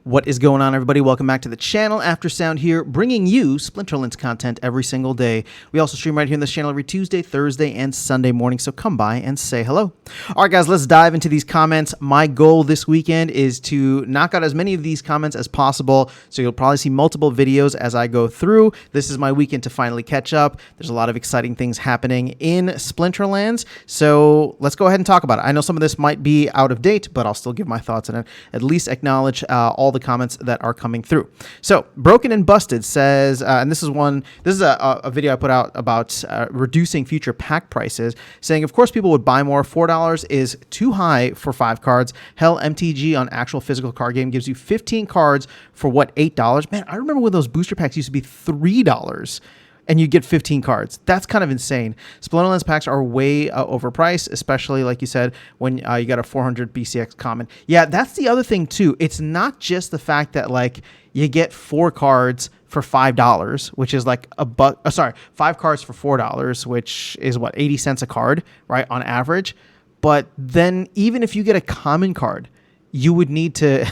What is going on, everybody? Welcome back to the channel. After Sound here, bringing you Splinterlands content every single day. We also stream right here on this channel every Tuesday, Thursday, and Sunday morning, so come by and say hello. All right, guys, let's dive into these comments. My goal this weekend is to knock out as many of these comments as possible, so you'll probably see multiple videos as I go through. This is my weekend to finally catch up. There's a lot of exciting things happening in Splinterlands, so let's go ahead and talk about it. I know some of this might be out of date, but I'll still give my thoughts and at least acknowledge all the comments that are coming through. So Broken and Busted says, and this is a video I put out about reducing future pack prices, saying of course people would buy more. $4 is too high for 5 cards. Hell, MTG on actual physical card game gives you 15 cards for what, $8? Man, I remember when those booster packs used to be $3 and you get 15 cards. That's kind of insane. Splinterlands packs are way overpriced, especially like you said, when you got a 400 BCX common. Yeah, that's the other thing too. It's not just the fact that like you get 4 cards for $5, which is like a buck. 5 cards for $4, which is what, 80 cents a card, right, on average. But then even if you get a common card, you would need to,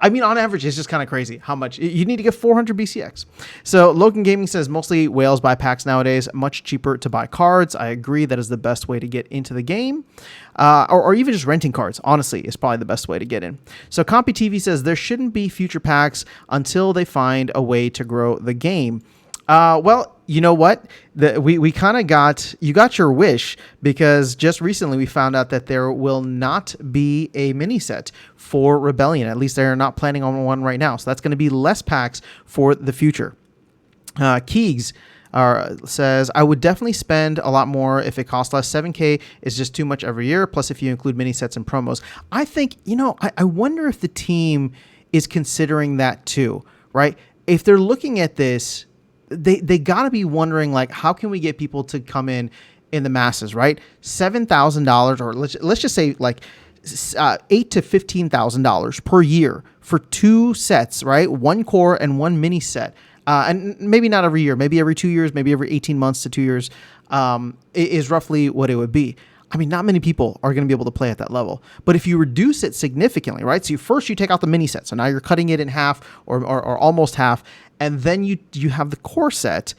I mean, on average, it's just kind of crazy how much you need to get 400 BCX. So Logan Gaming says mostly whales buy packs nowadays, much cheaper to buy cards. I agree. That is the best way to get into the game, or even just renting cards. Honestly, is probably the best way to get in. So Compy TV says there shouldn't be future packs until they find a way to grow the game. Well, you know what? We kind of got your wish, because just recently we found out that there will not be a mini set for Rebellion. At least they're not planning on one right now. So that's going to be less packs for the future. Keegs says, I would definitely spend a lot more if it costs less. 7K is just too much every year. Plus, if you include mini sets and promos, I think, I wonder if the team is considering that too, right? If they're looking at this, they got to be wondering, like, how can we get people to come in the masses, right? $7,000, or let's just say like $8,000 to $15,000 per year for 2 sets, right? 1 core and 1 mini set. And maybe not every year, maybe every 2 years, maybe every 18 months to 2 years, is roughly what it would be. I mean, not many people are going to be able to play at that level. But if you reduce it significantly, right? So first you take out the mini set. So now you're cutting it in half or almost half. And then you have the core set,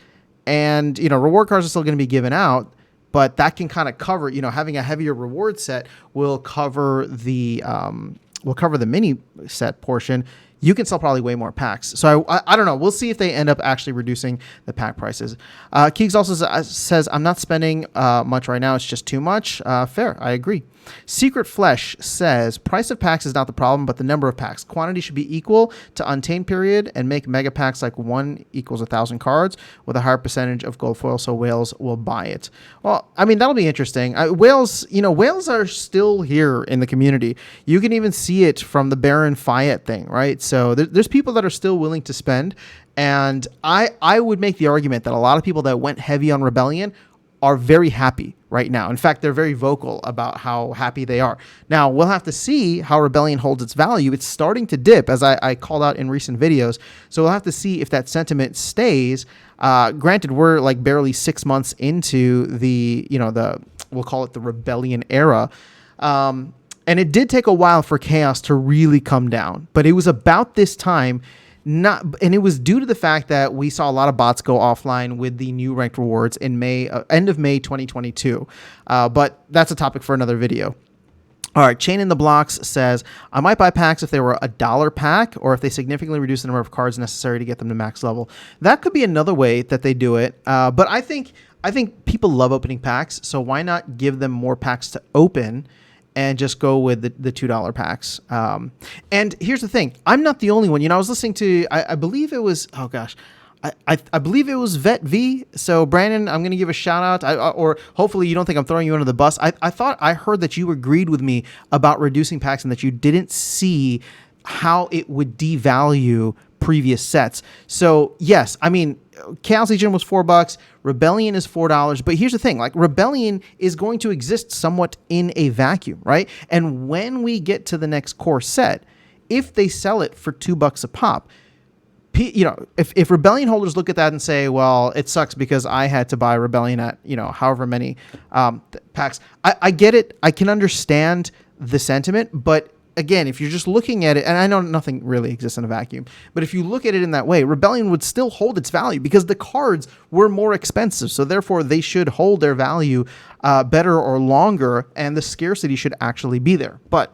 and, reward cards are still going to be given out, but that can kind of cover, having a heavier reward set will cover the mini set portion. You can sell probably way more packs. So I don't know. We'll see if they end up actually reducing the pack prices. Keeks also says, I'm not spending much right now. It's just too much. Fair. I agree. Secret Flesh says, price of packs is not the problem, but the number of packs. Quantity should be equal to Untamed period, and make mega packs like 1 equals 1,000 cards with a higher percentage of gold foil, so whales will buy it. Well, I mean, that'll be interesting. Whales are still here in the community. You can even see it from the Baron Fayette thing, right? So there's people that are still willing to spend, and I would make the argument that a lot of people that went heavy on Rebellion are very happy right now. In fact, they're very vocal about how happy they are. Now, we'll have to see how Rebellion holds its value. It's starting to dip, as I called out in recent videos. So we'll have to see if that sentiment stays. Granted, we're like barely 6 months into the we'll call it the Rebellion era. And it did take a while for Chaos to really come down. But it was about this time, and it was due to the fact that we saw a lot of bots go offline with the new ranked rewards in end of May 2022. But that's a topic for another video. All right, Chain in the Blocks says, I might buy packs if they were $1 pack, or if they significantly reduce the number of cards necessary to get them to max level. That could be another way that they do it. But I think people love opening packs, so why not give them more packs to open and just go with the $2 packs. And here's the thing. I'm not the only one. I was listening to, I believe it was, oh gosh, I believe it was Vet V. So Brandon, I'm going to give a shout out, or hopefully you don't think I'm throwing you under the bus. I thought I heard that you agreed with me about reducing packs and that you didn't see how it would devalue previous sets. So yes, I mean, Chaos Legion was $4, Rebellion is $4, but here's the thing, like Rebellion is going to exist somewhat in a vacuum, right? And when we get to the next core set, if they sell it for $2 a pop, if Rebellion holders look at that and say, well, it sucks because I had to buy Rebellion at, however many packs, I get it. I can understand the sentiment, but again, if you're just looking at it, and I know nothing really exists in a vacuum, but if you look at it in that way, Rebellion would still hold its value because the cards were more expensive. So therefore, they should hold their value better or longer, and the scarcity should actually be there. But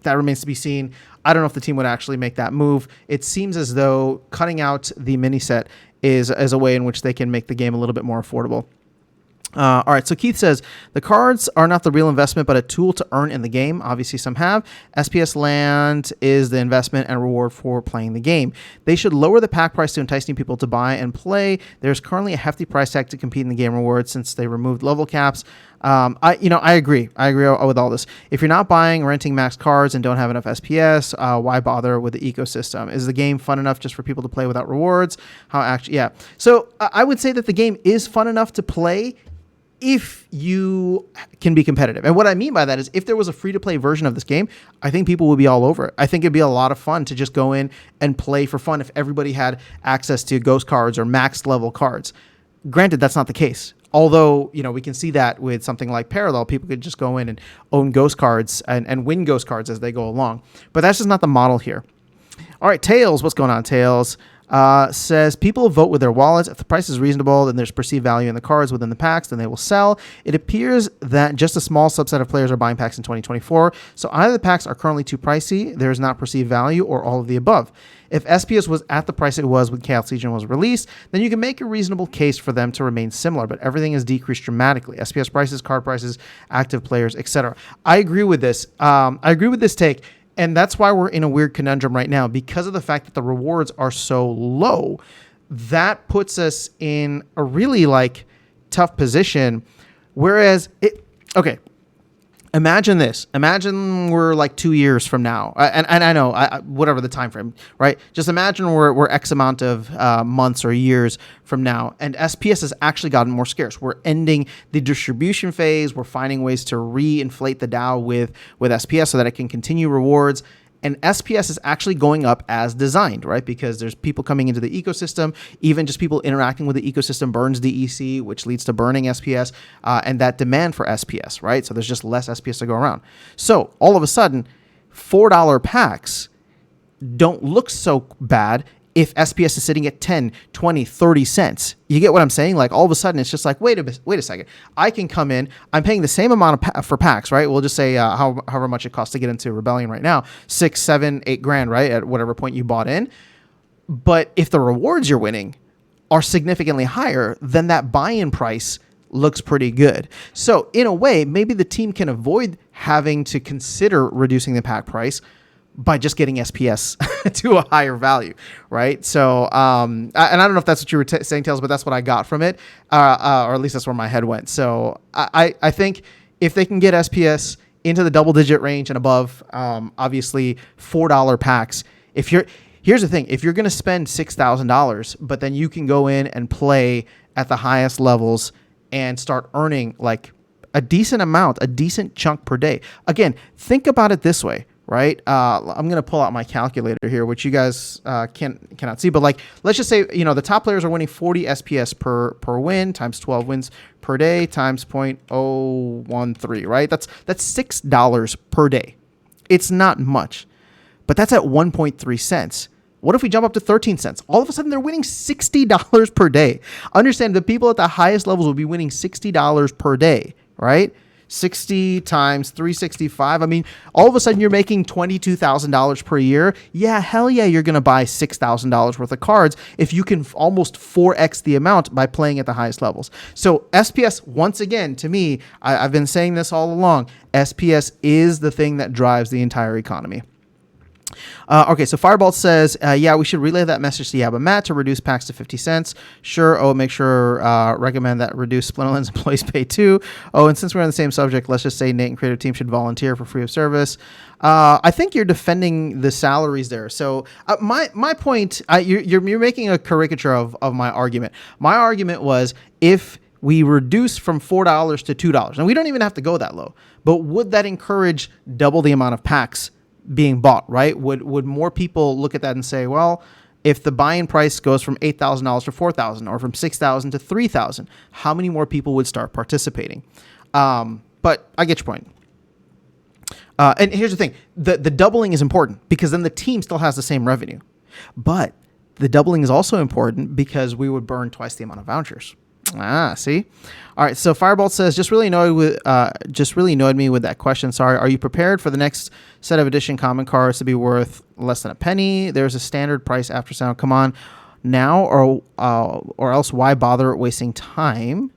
that remains to be seen. I don't know if the team would actually make that move. It seems as though cutting out the mini set is a way in which they can make the game a little bit more affordable. All right, so Keith says, the cards are not the real investment, but a tool to earn in the game. Obviously, some have. SPS land is the investment and reward for playing the game. They should lower the pack price to entice new people to buy and play. There's currently a hefty price tag to compete in the game rewards since they removed level caps. I agree. I agree with all this. If you're not buying or renting max cards and don't have enough SPS, why bother with the ecosystem? Is the game fun enough just for people to play without rewards? Yeah. So I would say that the game is fun enough to play if you can be competitive. And what I mean by that is if there was a free-to-play version of this game, I think people would be all over it. I think it'd be a lot of fun to just go in and play for fun if everybody had access to ghost cards or max level cards. Granted, that's not the case. Although, we can see that with something like Parallel, people could just go in and own ghost cards and win ghost cards as they go along. But that's just not the model here. All right, Tails, what's going on, Tails? Says people vote with their wallets. If the price is reasonable, then there's perceived value in the cards within the packs, then they will sell. It appears that just a small subset of players are buying packs in 2024. So either the packs are currently too pricey, there is not perceived value, or all of the above. If SPS was at the price it was when Chaos Legion was released, then you can make a reasonable case for them to remain similar, but everything is decreased dramatically. SPS prices, card prices, active players, etc. I agree with this. I agree with this take. And that's why we're in a weird conundrum right now because of the fact that the rewards are so low. That puts us in a really tough position. Whereas imagine this. Imagine we're 2 years from now, and I know whatever the time frame, right? Just imagine we're X amount of months or years from now, and SPS has actually gotten more scarce. We're ending the distribution phase. We're finding ways to re-inflate the DAO with SPS so that it can continue rewards. And SPS is actually going up as designed, right? Because there's people coming into the ecosystem. Even just people interacting with the ecosystem burns DEC, which leads to burning SPS and that demand for SPS, right? So there's just less SPS to go around. So all of a sudden, $4 packs don't look so bad if SPS is sitting at 10, 20, 30 cents. You get what I'm saying? All of a sudden, it's just wait a second. I can come in. I'm paying the same amount for packs, right? We'll just say however much it costs to get into Rebellion right now, 6, 7, 8 grand, right? At whatever point you bought in. But if the rewards you're winning are significantly higher, then that buy-in price looks pretty good. So in a way, maybe the team can avoid having to consider reducing the pack price by just getting SPS to a higher value, right? So, and I don't know if that's what you were saying, Tails, but that's what I got from it, or at least that's where my head went. So I think if they can get SPS into the double-digit range and above, obviously $4 packs. Here's the thing: if you're going to spend $6,000, but then you can go in and play at the highest levels and start earning a decent amount, a decent chunk per day. Again, think about it this way. Right. I'm going to pull out my calculator here, which you guys cannot see. But let's just say, the top players are winning 40 SPS per win times 12 wins per day times 0.013. Right. That's $6 per day. It's not much, but that's at 1.3 cents. What if we jump up to 13 cents? All of a sudden, they're winning $60 per day. Understand the people at the highest levels will be winning $60 per day. Right. 60 times 365. I mean, all of a sudden you're making $22,000 per year. Yeah, hell yeah, you're going to buy $6,000 worth of cards if you can almost 4x the amount by playing at the highest levels. So SPS, once again, to me, I've been saying this all along, SPS is the thing that drives the entire economy. Okay, so Fireball says, yeah, we should relay that message to Yabba Matt to reduce packs to 50 cents. Sure. Oh, make sure, recommend that reduce Splinterlands employees pay too. Oh, and since we're on the same subject, let's just say Nate and Creative Team should volunteer for free of service. I think you're defending the salaries there. So my point, you're making a caricature of my argument. My argument was if we reduce from $4 to $2, and we don't even have to go that low, but would that encourage double the amount of packs being bought, right? Would more people look at that and say, well, if the buy-in price goes from $8,000 to $4,000 or from $6,000 to $3,000, how many more people would start participating? But I get your point. And here's the thing: the doubling is important because then the team still has the same revenue, but the doubling is also important because we would burn twice the amount of vouchers. See? All right, so Firebolt says, just really annoyed me with that question. Sorry. Are you prepared for the next set of edition common cards to be worth less than a penny? There's a standard price after sound. Come on now, or else why bother wasting time?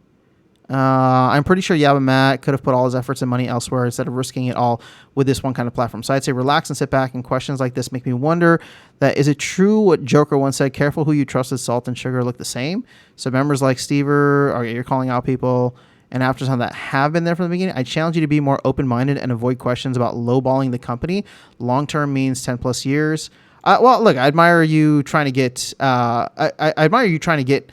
I'm pretty sure Yabamat could have put all his efforts and money elsewhere instead of risking it all with this one kind of platform. So I'd say relax and sit back, and questions like this make me wonder that is it true what Joker once said, careful who you trust as salt and sugar look the same? So members like Stever, you're calling out people and after some that have been there from the beginning. I challenge you to be more open-minded and avoid questions about lowballing the company. Long-term means 10 plus years. Well, look, I admire you trying to get, I admire you trying to get,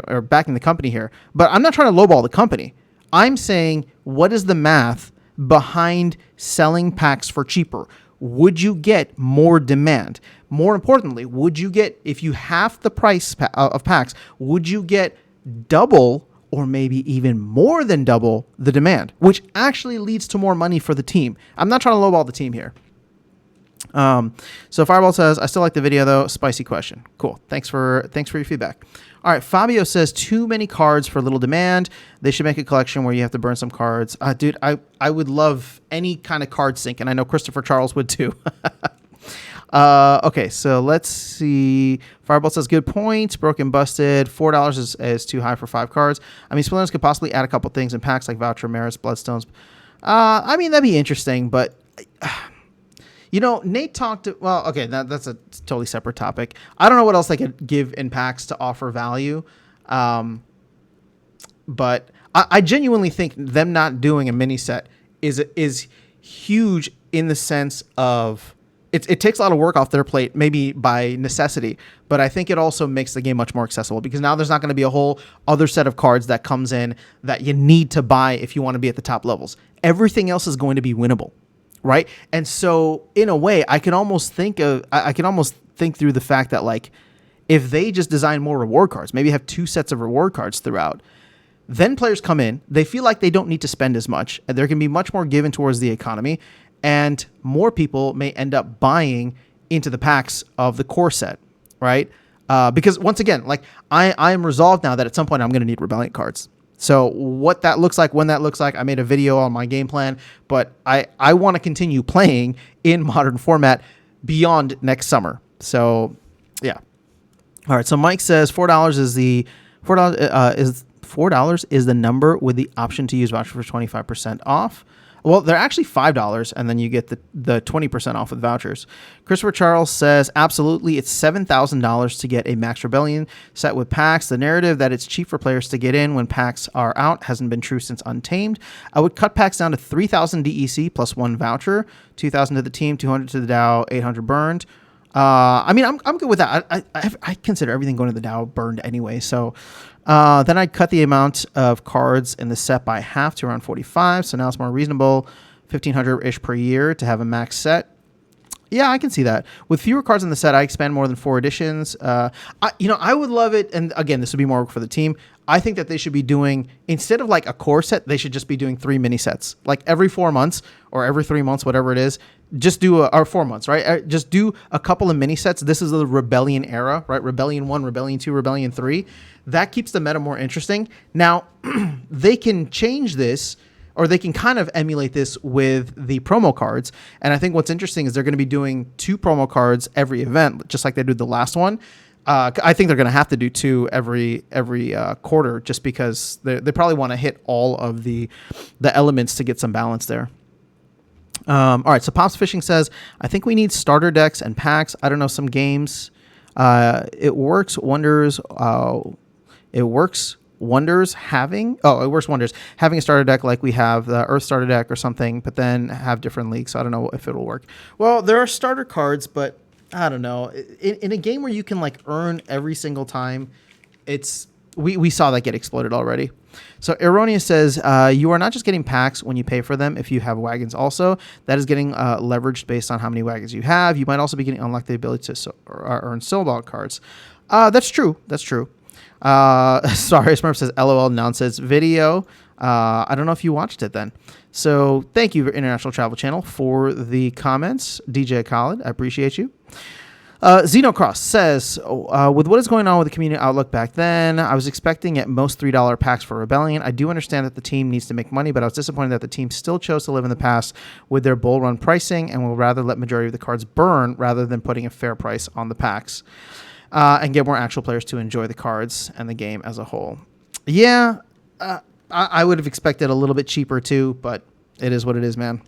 or backing the company here, but I'm not trying to lowball the company. I'm saying, what is the math behind selling packs for cheaper? Would you get more demand? More importantly, would you get, if you half the price of packs, would you get double or maybe even more than double the demand, which actually leads to more money for the team? I'm not trying to lowball the team here. So Fireball says, I still like the video though. Spicy question. Cool. Thanks for your feedback. All right. Fabio says, too many cards for little demand. They should make a collection where you have to burn some cards. Dude, I would love any kind of card sync, and I know Christopher Charles would too. Okay, so let's see. Fireball says, good points. Broken busted. $4 is too high for 5 cards. I mean, Splinterlands could possibly add a couple things in packs like Voucher, Merits, Bloodstones. I mean, that'd be interesting, but Nate talked to, well, okay, that's a totally separate topic. I don't know what else they could give in packs to offer value. But I genuinely think them not doing a mini set is huge in the sense of it takes a lot of work off their plate, maybe by necessity, but I think it also makes the game much more accessible because now there's not going to be a whole other set of cards that comes in that you need to buy if you want to be at the top levels. Everything else is going to be winnable. Right. And so in a way, I can almost think through the fact that, like, if they just design more reward cards, maybe have 2 sets of reward cards throughout, then players come in, they feel like they don't need to spend as much, and there can be much more given towards the economy, and more people may end up buying into the packs of the core set. Right. Because once again, like I am resolved now that at some point I'm going to need Rebellion cards. So what that looks like, when that looks like, I made a video on my game plan, but I want to continue playing in modern format beyond next summer. So yeah. All right. So Mike says $4 is the $4 is the number with the option to use voucher for 25% off. Well, they're actually $5, and then you get the 20% off with vouchers. Christopher Charles says, absolutely, it's $7,000 to get a Max Rebellion set with packs. The narrative that it's cheap for players to get in when packs are out hasn't been true since Untamed. I would cut packs down to 3,000 DEC plus 1 voucher, 2,000 to the team, 200 to the DAO, 800 burned. I mean, I'm good with that. I consider everything going to the DAO burned anyway, so... then I'd cut the amount of cards in the set by half to around 45. So now it's more reasonable, 1,500-ish per year to have a max set. Yeah, I can see that. With fewer cards in the set, I expand more than 4 editions. I would love it. And again, this would be more work for the team. I think that they should be doing, instead of like a core set, they should just be doing 3 mini sets. Like every 4 months or every 3 months, whatever it is, just do or 4 months, right? Just do a couple of mini sets. This is the Rebellion era, right? Rebellion 1, Rebellion 2, Rebellion 3. That keeps the meta more interesting. Now, they can change this, or they can kind of emulate this with the promo cards. And I think what's interesting is they're going to be doing 2 promo cards every event, just like they did the last one. I think they're going to have to do 2 every quarter, just because they probably want to hit all of the elements to get some balance there. All right, so Pops Fishing says, I think we need starter decks and packs. I don't know, some games. It works wonders. It works wonders having a starter deck like we have the Earth starter deck or something, but then have different leagues. So I don't know if it'll work. Well, there are starter cards, but I don't know. In a game where you can like earn every single time, we saw that get exploded already. So Erroneous says, you are not just getting packs when you pay for them. If you have wagons also, that is getting leveraged based on how many wagons you have. You might also be getting unlocked the ability to earn snowball cards. That's true. Sorry, Smurf says LOL nonsense video. I don't know if you watched it then. So thank you, International Travel Channel, for the comments. DJ Khaled, I appreciate you. Xenocross says, with what is going on with the community outlook back then, I was expecting at most $3 packs for Rebellion. I do understand that the team needs to make money, but I was disappointed that the team still chose to live in the past with their bull run pricing and will rather let majority of the cards burn rather than putting a fair price on the packs and get more actual players to enjoy the cards and the game as a whole. Yeah, I would have expected a little bit cheaper too, but it is what it is, man.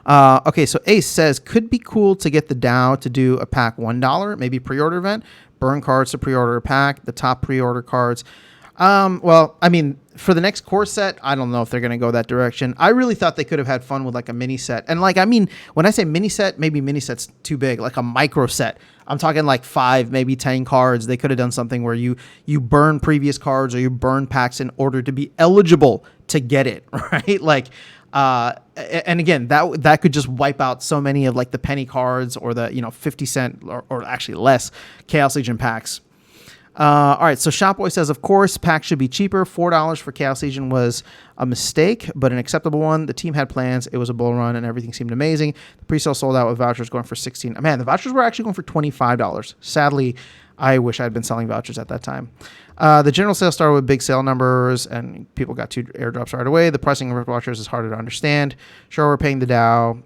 Okay, so Ace says, could be cool to get the DAO to do a pack $1, maybe pre-order event, burn cards to pre-order a pack, the top pre-order cards. Well, I mean, for the next core set, I don't know if they're going to go that direction. I really thought they could have had fun with like a mini set. And like, I mean, when I say mini set, maybe mini set's too big, like a micro set. I'm talking like 5, maybe 10 cards. They could have done something where you burn previous cards or you burn packs in order to be eligible to get it, right? Like, and again, that could just wipe out so many of like the penny cards or the 50 cent or actually less Chaos Legion packs. All right, so Shopboy says, of course, packs should be cheaper. $4 for Chaos Legion was a mistake, but an acceptable one. The team had plans. It was a bull run, and everything seemed amazing. The pre-sale sold out with vouchers going for $16. Man, the vouchers were actually going for $25. Sadly, I wish I had been selling vouchers at that time. The general sale started with big sale numbers, and people got 2 airdrops right away. The pricing of vouchers is harder to understand. Sure, we're paying the DAO.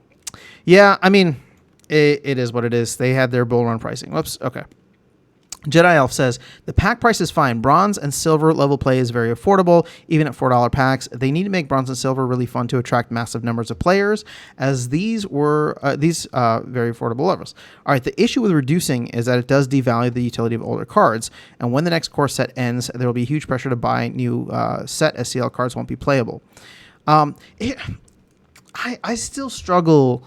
Yeah, I mean, it is what it is. They had their bull run pricing. Whoops, okay. Jedi Elf says, the pack price is fine. Bronze and silver level play is very affordable, even at $4 packs. They need to make bronze and silver really fun to attract massive numbers of players, as these were very affordable levels. All right, the issue with reducing is that it does devalue the utility of older cards, and when the next core set ends, there will be huge pressure to buy new set as CL cards won't be playable. I still struggle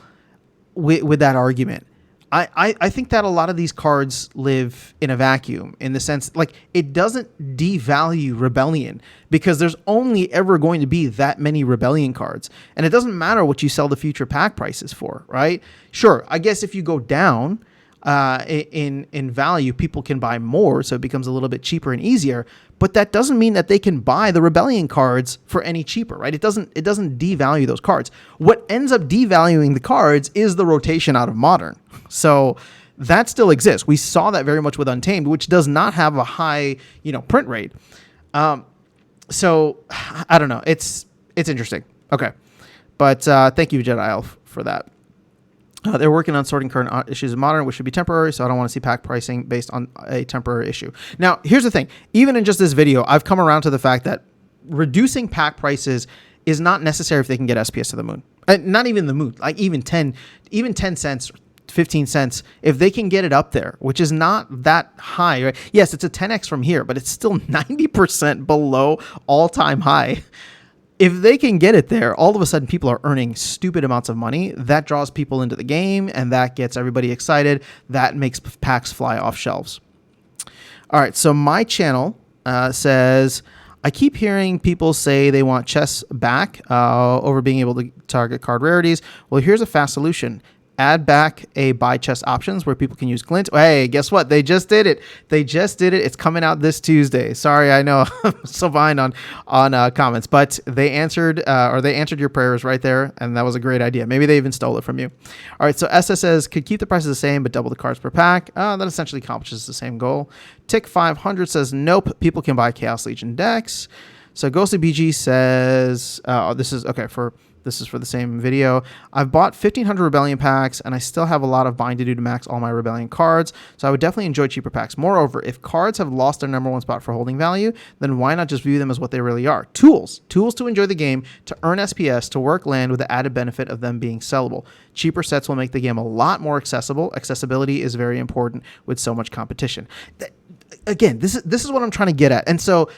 with that argument. I think that a lot of these cards live in a vacuum in the sense, like, it doesn't devalue Rebellion because there's only ever going to be that many Rebellion cards. And it doesn't matter what you sell the future pack prices for, right? Sure, I guess if you go down in value, people can buy more, so it becomes a little bit cheaper and easier. But that doesn't mean that they can buy the Rebellion cards for any cheaper, right? It doesn't devalue those cards. What ends up devaluing the cards is the rotation out of Modern. So that still exists. We saw that very much with Untamed, which does not have a high, print rate. So I don't know. It's interesting. Okay, but thank you, Jedi Elf, for that. They're working on sorting current issues of Modern, which should be temporary, so I don't want to see pack pricing based on a temporary issue. Now, here's the thing. Even in just this video, I've come around to the fact that reducing pack prices is not necessary if they can get SPS to the moon. Not even the moon, like even 10 cents, 15 cents, if they can get it up there, which is not that high, right? Yes, it's a 10x from here, but it's still 90% below all-time high. If they can get it there, all of a sudden people are earning stupid amounts of money. That draws people into the game, and that gets everybody excited. That makes packs fly off shelves. All right, so my channel says, I keep hearing people say they want chess back over being able to target card rarities. Well, here's a fast solution. Add back a buy chess options where people can use glint. Hey, guess what? They just did it. It's coming out this Tuesday. Sorry, I know I'm so behind on comments, but they answered your prayers right there, and that was a great idea. Maybe they even stole it from you. All right, so SS says could keep the prices the same but double the cards per pack. That essentially accomplishes the same goal. Tick 500 says nope. People can buy Chaos Legion decks. So Ghostly BG says this is for the same video. I've bought 1,500 Rebellion packs, and I still have a lot of buying to do to max all my Rebellion cards, so I would definitely enjoy cheaper packs. Moreover, if cards have lost their number one spot for holding value, then why not just view them as what they really are? Tools to enjoy the game, to earn SPS, to work land with the added benefit of them being sellable. Cheaper sets will make the game a lot more accessible. Accessibility is very important with so much competition. Again, this is what I'm trying to get at. And so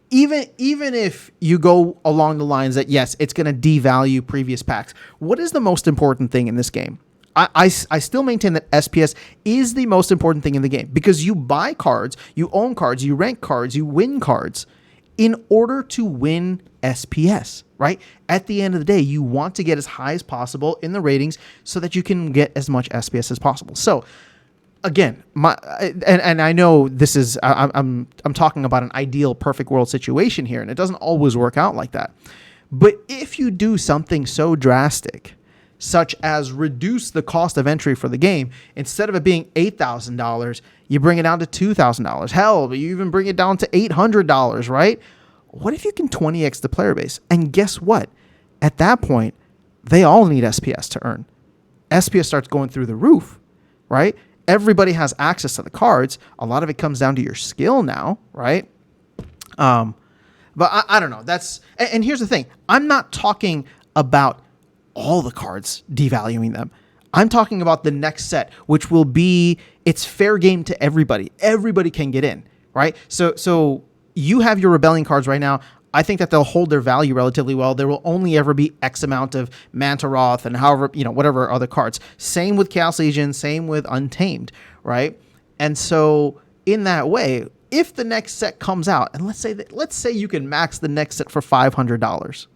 even if you go along the lines that, yes, it's going to devalue previous packs, what is the most important thing in this game? I still maintain that SPS is the most important thing in the game because you buy cards, you own cards, you rank cards, you win cards in order to win SPS, right? At the end of the day, you want to get as high as possible in the ratings so that you can get as much SPS as possible. So again, and I know this is I'm talking about an ideal perfect world situation here, and it doesn't always work out like that. But if you do something so drastic, such as reduce the cost of entry for the game, instead of it being $8,000, you bring it down to $2,000. Hell, you even bring it down to $800, right? What if you can 20x the player base? And guess what? At that point, they all need SPS to earn. SPS starts going through the roof, right? Everybody has access to the cards. A lot of it comes down to your skill now, right? But I don't know. And here's the thing. I'm not talking about all the cards devaluing them. I'm talking about the next set, which will be, it's fair game to everybody. Everybody can get in, right? So you have your Rebellion cards right now. I think that they'll hold their value relatively well. There will only ever be X amount of Mantaroth and however, whatever other cards. Same with Chaos Legion, same with Untamed, right? And so in that way, if the next set comes out, and let's say you can max the next set for $500,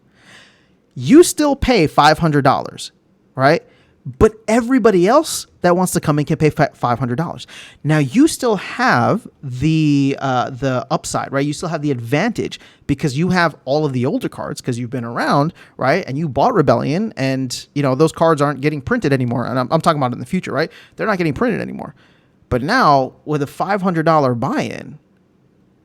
you still pay $500, right? But everybody else that wants to come in can pay $500. Now you still have the upside, right? You still have the advantage because you have all of the older cards because you've been around, right? And you bought Rebellion, and those cards aren't getting printed anymore. And I'm talking about in the future, right? They're not getting printed anymore. But now with a $500 buy-in,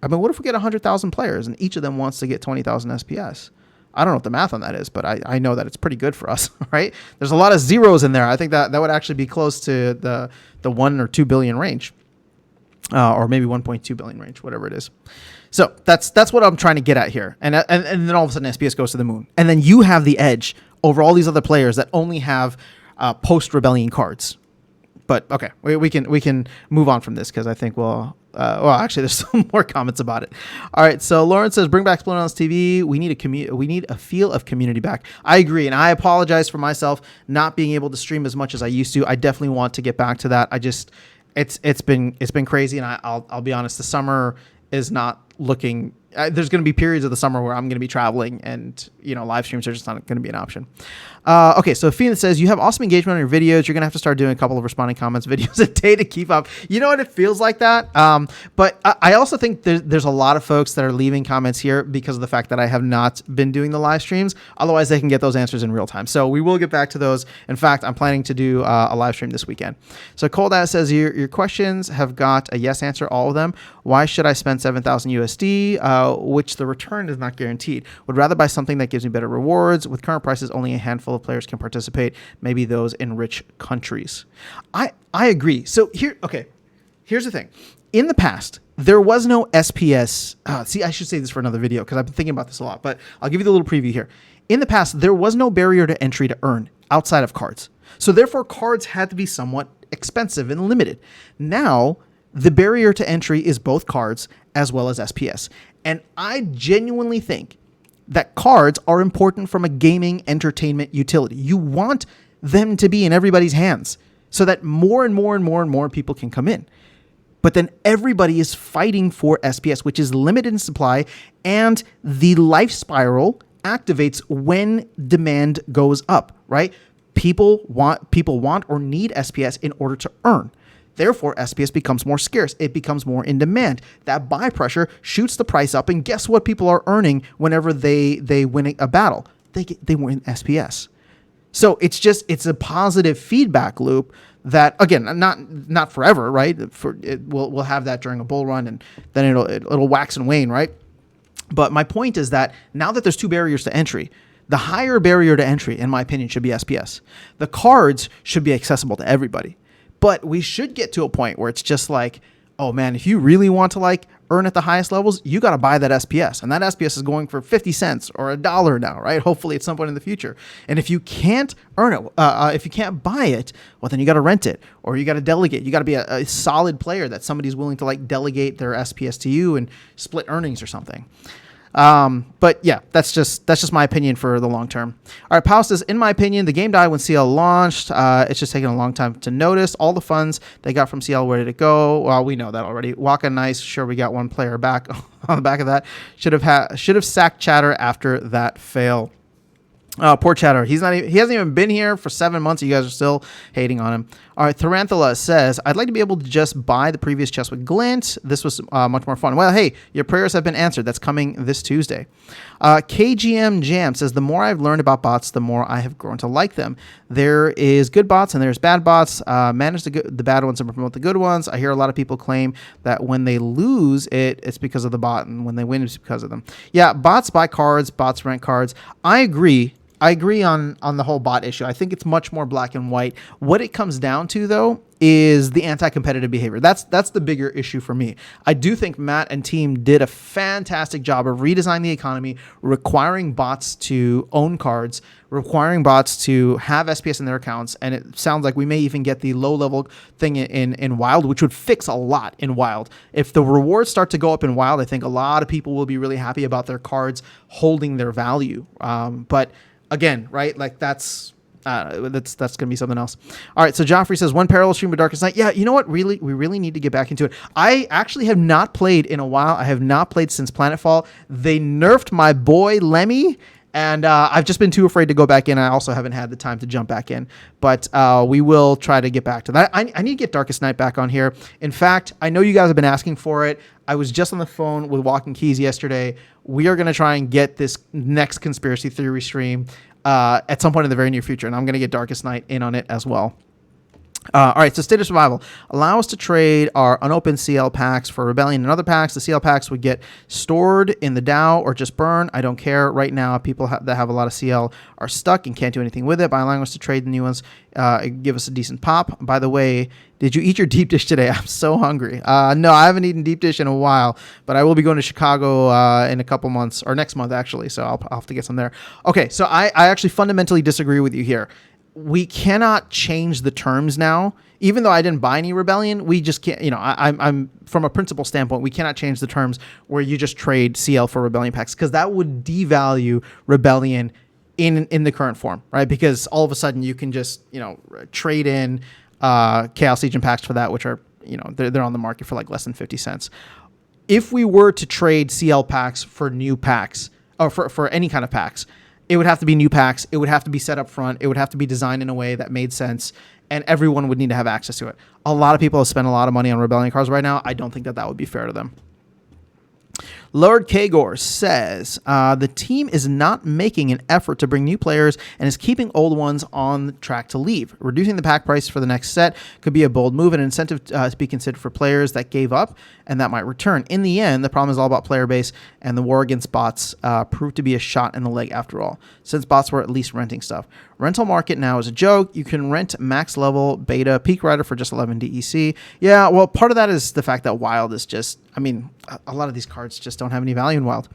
I mean, what if we get 100,000 players and each of them wants to get 20,000 SPS? I don't know what the math on that is, but I know that it's pretty good for us, right? There's a lot of zeros in there. I think that would actually be close to the 1 or 2 billion range, or maybe 1.2 billion range, whatever it is. So that's what I'm trying to get at here. And then all of a sudden SPS goes to the moon. And then you have the edge over all these other players that only have post-Rebellion cards. But okay, we can move on from this because I think actually, there's some more comments about it. All right, so Lauren says, "Bring back Splinterlands TV. We need a feel of community back." I agree, and I apologize for myself not being able to stream as much as I used to. I definitely want to get back to that. It's been crazy, and I'll be honest. The summer is not looking. There's going to be periods of the summer where I'm going to be traveling, and live streams are just not going to be an option. Okay, so Phoenix says, "You have awesome engagement on your videos. You're going to have to start doing a couple of responding comments videos a day to keep up." You know what? It feels like that. But I also think there's a lot of folks that are leaving comments here because of the fact that I have not been doing the live streams. Otherwise, they can get those answers in real time. So we will get back to those. In fact, I'm planning to do a live stream this weekend. So Cold Ass says, your questions have got a yes answer, all of them. Why should I spend 7,000 USD, which the return is not guaranteed? Would rather buy something that gives me better rewards. With current prices, only a handful of players can participate, maybe those in rich countries. I agree. So here's the thing. In the past, there was no SPS. See, I should say this for another video because I've been thinking about this a lot, but I'll give you the little preview here. In the past, there was no barrier to entry to earn outside of cards. So therefore, cards had to be somewhat expensive and limited. Now, the barrier to entry is both cards as well as SPS. And I genuinely think that cards are important from a gaming entertainment utility. You want them to be in everybody's hands so that more and more and more and more people can come in. But then everybody is fighting for SPS, which is limited in supply, and the life spiral activates when demand goes up, right? People want or need SPS in order to earn. Therefore, SPS becomes more scarce. It becomes more in demand. That buy pressure shoots the price up, and guess what people are earning whenever they win a battle? They win SPS. So it's a positive feedback loop that, again, not forever, right? We'll have that during a bull run, and then it'll wax and wane, right? But my point is that now that there's two barriers to entry, the higher barrier to entry, in my opinion, should be SPS. The cards should be accessible to everybody. But we should get to a point where it's just like, oh man, if you really want to earn at the highest levels, you got to buy that SPS. And that SPS is going for 50 cents or $1 now, right? Hopefully at some point in the future. And if you can't earn it, if you can't buy it, well, then you got to rent it or you got to delegate. You got to be a solid player that somebody's willing to delegate their SPS to you and split earnings or something. But yeah, that's just my opinion for the long term. All right, Powell says, in my opinion, the game died when CL launched. It's just taking a long time to notice. All the funds they got from CL, where did it go? Well, we know that already. Waka Nice, sure, we got one player back on the back of that. Should have sacked Chatter after that fail. Poor Chatter. He hasn't even been here for 7 months. You guys are still hating on him. All right, Tarantula says, I'd like to be able to just buy the previous chest with Glint. This was much more fun. Well, hey, your prayers have been answered. That's coming this Tuesday. KGM Jam says, the more I've learned about bots, the more I have grown to like them. There is good bots and there's bad bots. Manage the bad ones and promote the good ones. I hear a lot of people claim that when they lose it's because of the bot, and when they win, it's because of them. Yeah, bots buy cards, bots rent cards. I agree on the whole bot issue. I think it's much more black and white. What it comes down to, though, is the anti-competitive behavior. That's the bigger issue for me. I do think Matt and team did a fantastic job of redesigning the economy, requiring bots to own cards, requiring bots to have SPS in their accounts, and it sounds like we may even get the low-level thing in Wild, which would fix a lot in Wild. If the rewards start to go up in Wild, I think a lot of people will be really happy about their cards holding their value. But again, right? Like that's gonna be something else. All right. So Joffrey says, one parallel stream of Darkest Night. Yeah. You know what? We really need to get back into it. I actually have not played in a while. I have not played since Planetfall. They nerfed my boy Lemmy, and I've just been too afraid to go back in. I also haven't had the time to jump back in, but we will try to get back to that. I need to get Darkest Night back on here. In fact, I know you guys have been asking for it. I was just on the phone with Walking Keys yesterday. We are going to try and get this next conspiracy theory stream at some point in the very near future, and I'm going to get Darkest Night in on it as well. All right, so State of Survival. Allow us to trade our unopened CL packs for Rebellion and other packs. The CL packs would get stored in the DAO or just burn. I don't care. Right now, people that have a lot of CL are stuck and can't do anything with it. By allowing us to trade the new ones, give us a decent pop. By the way, did you eat your deep dish today? I'm so hungry. No, I haven't eaten deep dish in a while, but I will be going to Chicago in a couple months, or next month, actually, so I'll have to get some there. Okay, so I actually fundamentally disagree with you here. We cannot change the terms now. Even though I didn't buy any Rebellion, we just can't, I'm from a principle standpoint, we cannot change the terms where you just trade CL for Rebellion packs, because that would devalue Rebellion in the current form, right? Because all of a sudden you can just, trade in Chaos Legion packs for that, which are, they're on the market for like less than 50 cents. If we were to trade CL packs for new packs, or for any kind of packs, it would have to be new packs. It would have to be set up front. It would have to be designed in a way that made sense, and everyone would need to have access to it. A lot of people have spent a lot of money on Rebellion cards right now. I don't think that would be fair to them. Lord Kagor says, the team is not making an effort to bring new players and is keeping old ones on track to leave. Reducing the pack price for the next set could be a bold move, and an incentive to be considered for players that gave up and that might return. In the end, the problem is all about player base, and the war against bots proved to be a shot in the leg after all, since bots were at least renting stuff. Rental market now is a joke. You can rent max level beta Peak Rider for just 11 DEC. Yeah, well, part of that is the fact that Wild is just, a lot of these cards just don't have any value in Wild.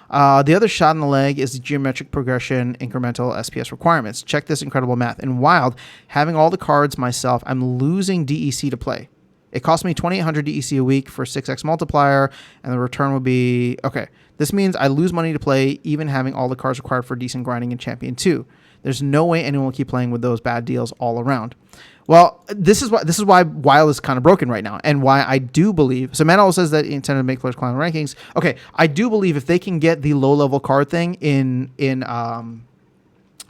The other shot in the leg is the geometric progression incremental SPS requirements. Check this incredible math. In Wild, having all the cards myself, I'm losing DEC to play. It costs me 2,800 DEC a week for 6x multiplier, and the return will be, okay, this means I lose money to play even having all the cards required for decent grinding in Champion 2. There's no way anyone will keep playing with those bad deals all around. Well, this is why Wild is kind of broken right now, and why I do believe. So Manuel says that he intended to make players climb rankings. Okay, I do believe if they can get the low level card thing in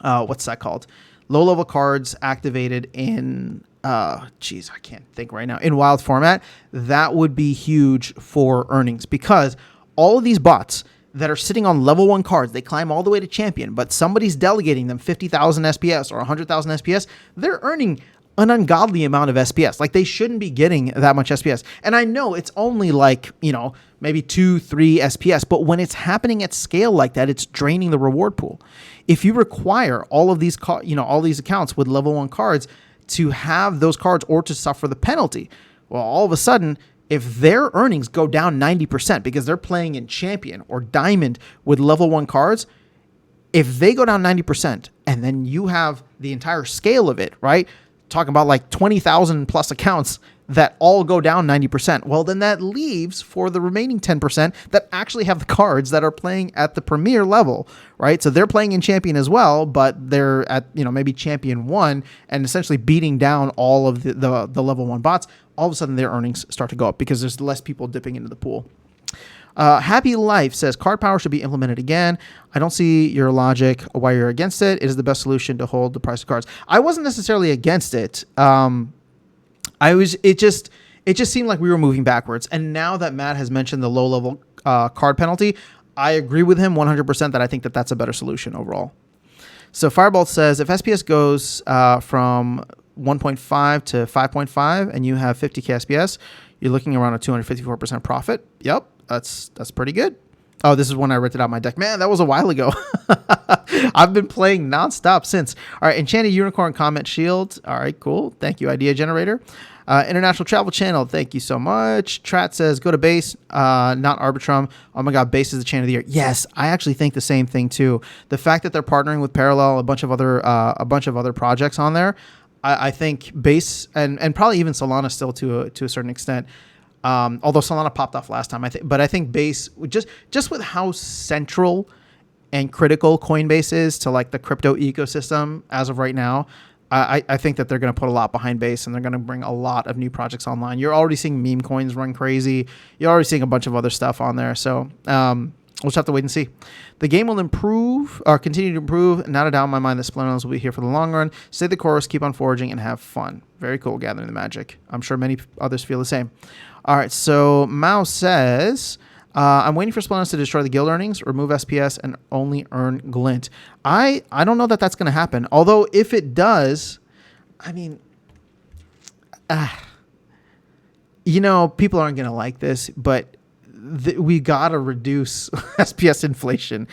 what's that called? Low level cards activated in I can't think right now, in Wild format, that would be huge for earnings, because all of these bots that are sitting on level 1 cards, they climb all the way to champion, but somebody's delegating them 50,000 SPS or 100,000 SPS, they're earning an ungodly amount of SPS. Like, they shouldn't be getting that much SPS. And I know it's only like, maybe 2-3 SPS, but when it's happening at scale like that, it's draining the reward pool. If you require all of these, all these accounts with level 1 cards to have those cards or to suffer the penalty, well, all of a sudden, if their earnings go down 90% because they're playing in Champion or Diamond with level 1 cards, if they go down 90% and then you have the entire scale of it, right? Talking about like 20,000 plus accounts that all go down 90%. Well, then that leaves for the remaining 10% that actually have the cards that are playing at the premier level, right? So they're playing in Champion as well, but they're at, maybe Champion 1 and essentially beating down all of the level 1 bots. All of a sudden their earnings start to go up because there's less people dipping into the pool. Happy Life says card power should be implemented again. I don't see your logic why you're against it. It is the best solution to hold the price of cards. I wasn't necessarily against it. It just seemed like we were moving backwards. And now that Matt has mentioned the low level card penalty, I agree with him 100% that I think that that's a better solution overall. So Firebolt says if SPS goes from 1.5 to 5.5 and you have 50k SPS, you're looking around a 254% profit. Yep, that's pretty good. Oh, this is when I rented out my deck. Man, that was a while ago. I've been playing nonstop since. All right, Enchanted Unicorn Comment Shield. All right, cool. Thank you, Idea Generator. International Travel Channel, thank you so much. Trat says, go to base, not Arbitrum. Oh my God, base is the chain of the year. Yes, I actually think the same thing too. The fact that they're partnering with Parallel, a bunch of other projects on there, I think base and probably even Solana still to a certain extent. Although Solana popped off last time, but I think base just with how central and critical Coinbase is to like the crypto ecosystem as of right now. I think that they're going to put a lot behind base and they're going to bring a lot of new projects online. You're already seeing meme coins run crazy. You're already seeing a bunch of other stuff on there. So we'll just have to wait and see. The game will improve or continue to improve. Not a doubt in my mind that Splinterlands will be here for the long run. Stay the course, keep on foraging, and have fun. Very cool gathering the magic. I'm sure many others feel the same. All right, so Mao says, I'm waiting for Splinterlands to destroy the guild earnings, remove SPS, and only earn glint. I don't know that that's going to happen. Although if it does, I mean, people aren't going to like this, but we got to reduce SPS inflation.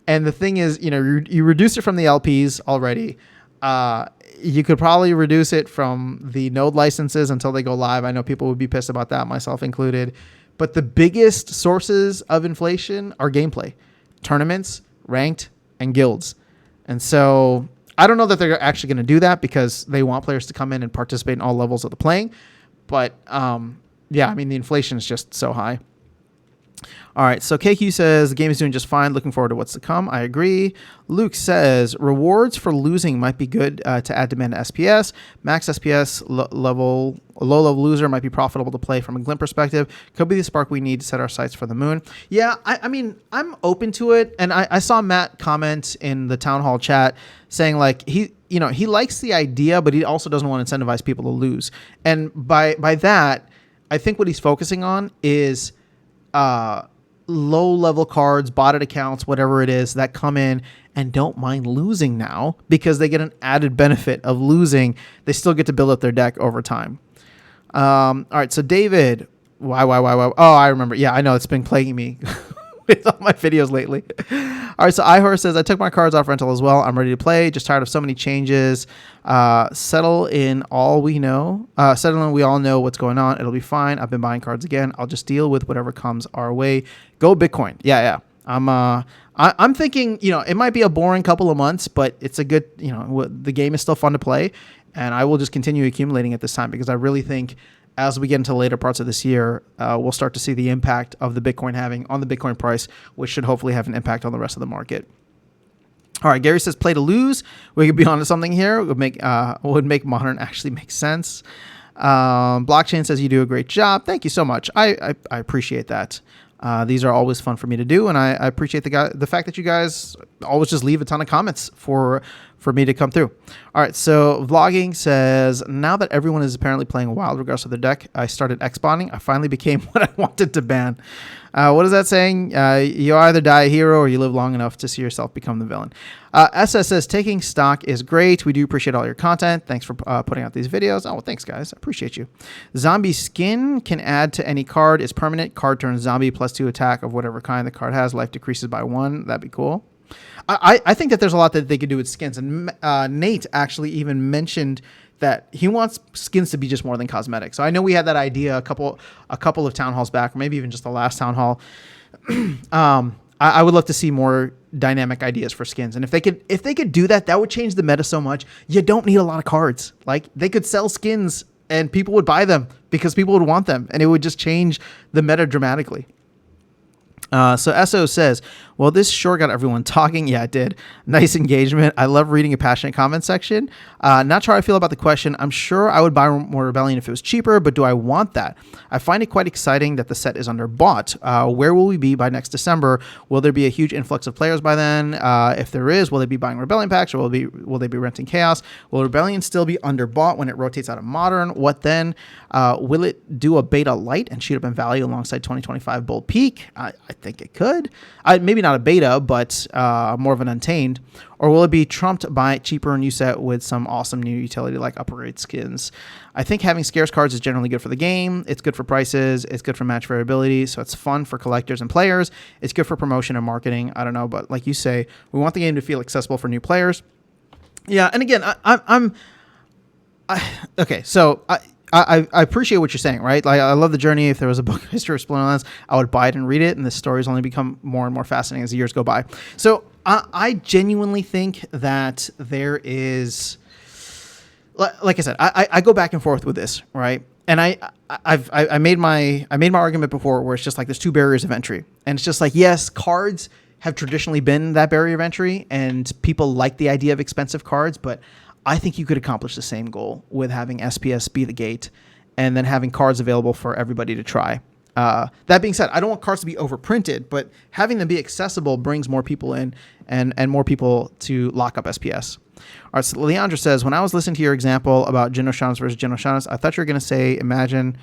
And the thing is, you reduce it from the LPs already. You could probably reduce it from the node licenses until they go live. I know people would be pissed about that, myself included. But the biggest sources of inflation are gameplay, tournaments, ranked, and guilds. And so I don't know that they're actually going to do that because they want players to come in and participate in all levels of the playing. But the inflation is just so high. All right, so KQ says the game is doing just fine. Looking forward to what's to come. I agree. Luke says rewards for losing might be good to add demand to SPS. Max SPS low level loser might be profitable to play from a glint perspective. Could be the spark we need to set our sights for the moon. Yeah, I mean, I'm open to it. And I saw Matt comment in the town hall chat saying like he likes the idea, but he also doesn't want to incentivize people to lose. And by that, I think what he's focusing on is low level cards, botted accounts, whatever it is that come in and don't mind losing now because they get an added benefit of losing. They still get to build up their deck over time. All right. So David, why? Oh, I remember. Yeah, I know it's been plaguing me with all my videos lately. All right. So iHorse says, I took my cards off rental as well. I'm ready to play. Just tired of so many changes. Settle in we all know what's going on. It'll be fine. I've been buying cards again. I'll just deal with whatever comes our way. Go Bitcoin. Yeah. I'm thinking, it might be a boring couple of months, but it's a good, the game is still fun to play, and I will just continue accumulating at this time because I really think as we get into later parts of this year, we'll start to see the impact of the Bitcoin having on the Bitcoin price, which should hopefully have an impact on the rest of the market. All right, Gary says play to lose. We could be onto something here. Would make modern actually make sense. Blockchain says you do a great job. Thank you so much. I appreciate that. These are always fun for me to do, and I appreciate the fact that you guys always just leave a ton of comments for me to come through. All right, so Vlogging says, now that everyone is apparently playing Wild regardless of their deck, I started X-bonding. I finally became what I wanted to ban. What is that saying? You either die a hero or you live long enough to see yourself become the villain. SS says, taking stock is great. We do appreciate all your content. Thanks for putting out these videos. Oh, well, thanks, guys. I appreciate you. Zombie skin can add to any card. Is permanent. Card turns zombie +2 attack of whatever kind the card has. Life decreases by 1. That'd be cool. I think that there's a lot that they could do with skins. And Nate actually even mentioned that he wants skins to be just more than cosmetic. So I know we had that idea a couple of town halls back, or maybe even just the last town hall. I would love to see more dynamic ideas for skins. And if they could do that, that would change the meta so much. You don't need a lot of cards. Like, they could sell skins and people would buy them because people would want them, and it would just change the meta dramatically. So SO says, well, this sure got everyone talking. Yeah, it did. Nice engagement. I love reading a passionate comment section. Not sure how I feel about the question. I'm sure I would buy more Rebellion if it was cheaper, but do I want that? I find it quite exciting that the set is underbought. Where will we be by next December? Will there be a huge influx of players by then? If there is, will they be buying Rebellion packs, or will they be renting Chaos? Will Rebellion still be underbought when it rotates out of Modern? What then? Will it do a beta light and shoot up in value alongside 2025 Bold Peak? I think it could. Maybe not a beta, but more of an Untamed. Or will it be trumped by cheaper new set with some awesome new utility like upgrade skins? I think having scarce cards is generally good for the game. It's good for prices. It's good for match variability. So it's fun for collectors and players. It's good for promotion and marketing. I don't know, but like you say, we want the game to feel accessible for new players. Yeah, and again, okay, so I appreciate what you're saying, right? Like, I love the journey. If there was a book history of Splinterlands, I would buy it and read it, and the stories only become more and more fascinating as the years go by. So I genuinely think that there is, like I said, I go back and forth with this, right? And I made my argument before, where it's just like there's two barriers of entry, and it's just like, yes, cards have traditionally been that barrier of entry, and people like the idea of expensive cards, but I think you could accomplish the same goal with having SPS be the gate and then having cards available for everybody to try. That being said, I don't want cards to be overprinted, but having them be accessible brings more people in and more people to lock up SPS. All right, so Leandra says, when I was listening to your example about Genoshanas versus Genoshanas, I thought you were going to say, imagine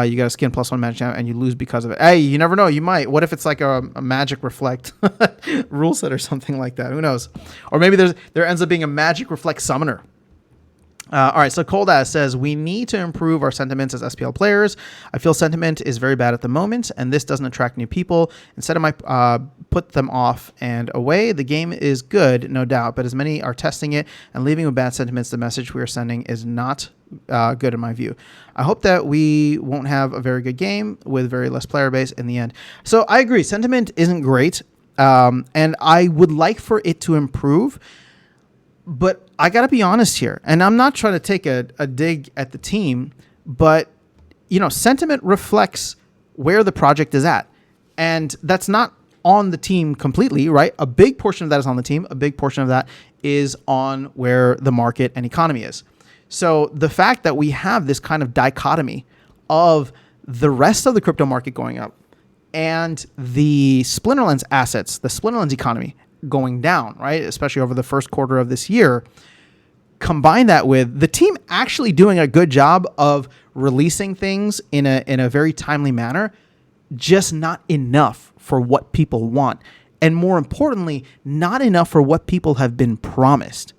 you got a skin +1 magic champ and you lose because of it. Hey, you never know. You might. What if it's like a magic reflect rule set or something like that? Who knows? Or maybe there ends up being a magic reflect summoner. All right, so Cold Ass says, we need to improve our sentiments as SPL players. I feel sentiment is very bad at the moment, and this doesn't attract new people. Instead, I might put them off and away. The game is good, no doubt, but as many are testing it and leaving with bad sentiments, the message we are sending is not good in my view. I hope that we won't have a very good game with very less player base in the end. So I agree, sentiment isn't great, and I would like for it to improve. But I got to be honest here, and I'm not trying to take a dig at the team, but, you know, sentiment reflects where the project is at. And that's not on the team completely, right? A big portion of that is on the team. A big portion of that is on where the market and economy is. So the fact that we have this kind of dichotomy of the rest of the crypto market going up and the Splinterlands assets, the Splinterlands economy going down, right? Especially over the first quarter of this year. Combine that with the team actually doing a good job of releasing things in a very timely manner, just not enough for what people want. And more importantly, not enough for what people have been promised,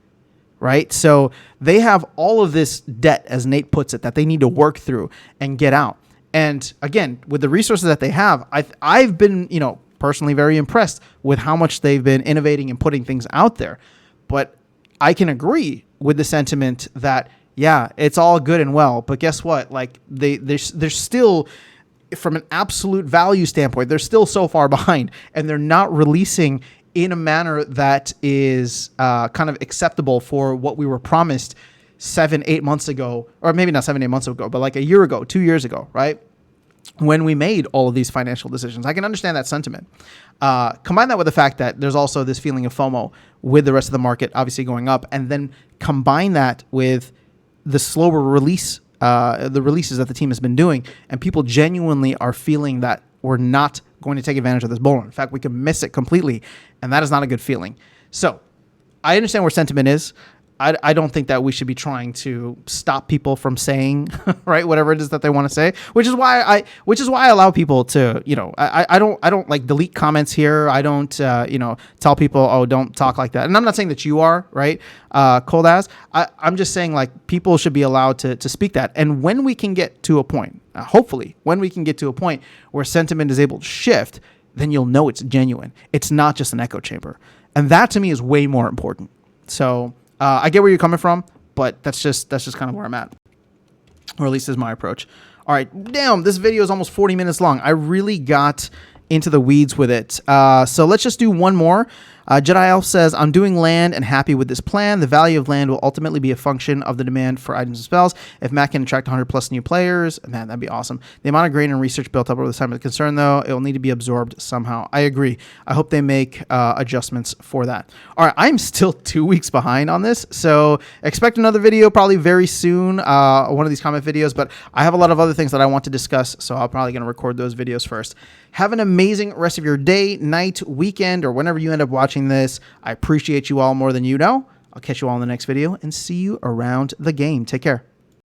right? So they have all of this debt, as Nate puts it, that they need to work through and get out. And again, with the resources that they have, I've been, you know, personally very impressed with how much they've been innovating and putting things out there. But I can agree with the sentiment that, yeah, it's all good and well, but guess what? Like they're still, from an absolute value standpoint, they're still so far behind, and they're not releasing in a manner that is kind of acceptable for what we were promised 7-8 months ago, or maybe not 7-8 months ago, but like a year ago, 2 years ago, right? When we made all of these financial decisions. I can understand that sentiment. Combine that with the fact that there's also this feeling of FOMO with the rest of the market obviously going up, and then combine that with the slower release, the releases that the team has been doing, and people genuinely are feeling that we're not going to take advantage of this bull run. In fact, we could miss it completely, and that is not a good feeling. So I understand where sentiment is. I don't think that we should be trying to stop people from saying, right, whatever it is that they want to say, which is why I allow people to, you know, I don't like delete comments here. I don't, you know, tell people, oh, don't talk like that. And I'm not saying that you are, right, Cold Ass. I'm just saying, like, people should be allowed to speak that. And when we can get to a point, hopefully, when we can get to a point where sentiment is able to shift, then you'll know it's genuine. It's not just an echo chamber. And that to me is way more important. So I get where you're coming from, but that's just kind of where I'm at, or at least is my approach. All right, damn, this video is almost 40 minutes long. I really got into the weeds with it. So let's just do one more. Jedi Elf says, I'm doing land and happy with this plan. The value of land will ultimately be a function of the demand for items and spells. If Matt can attract 100 plus new players, man, that'd be awesome. The amount of grain and research built up over this time is a concern, though. It will need to be absorbed somehow. I agree. I hope they make adjustments for that. All right, I'm still 2 weeks behind on this, so expect another video probably very soon, one of these comment videos, but I have a lot of other things that I want to discuss, so I'm probably going to record those videos first. Have an amazing rest of your day, night, weekend, or whenever you end up watching this. I appreciate you all more than you know. I'll catch you all in the next video and see you around the game. Take care.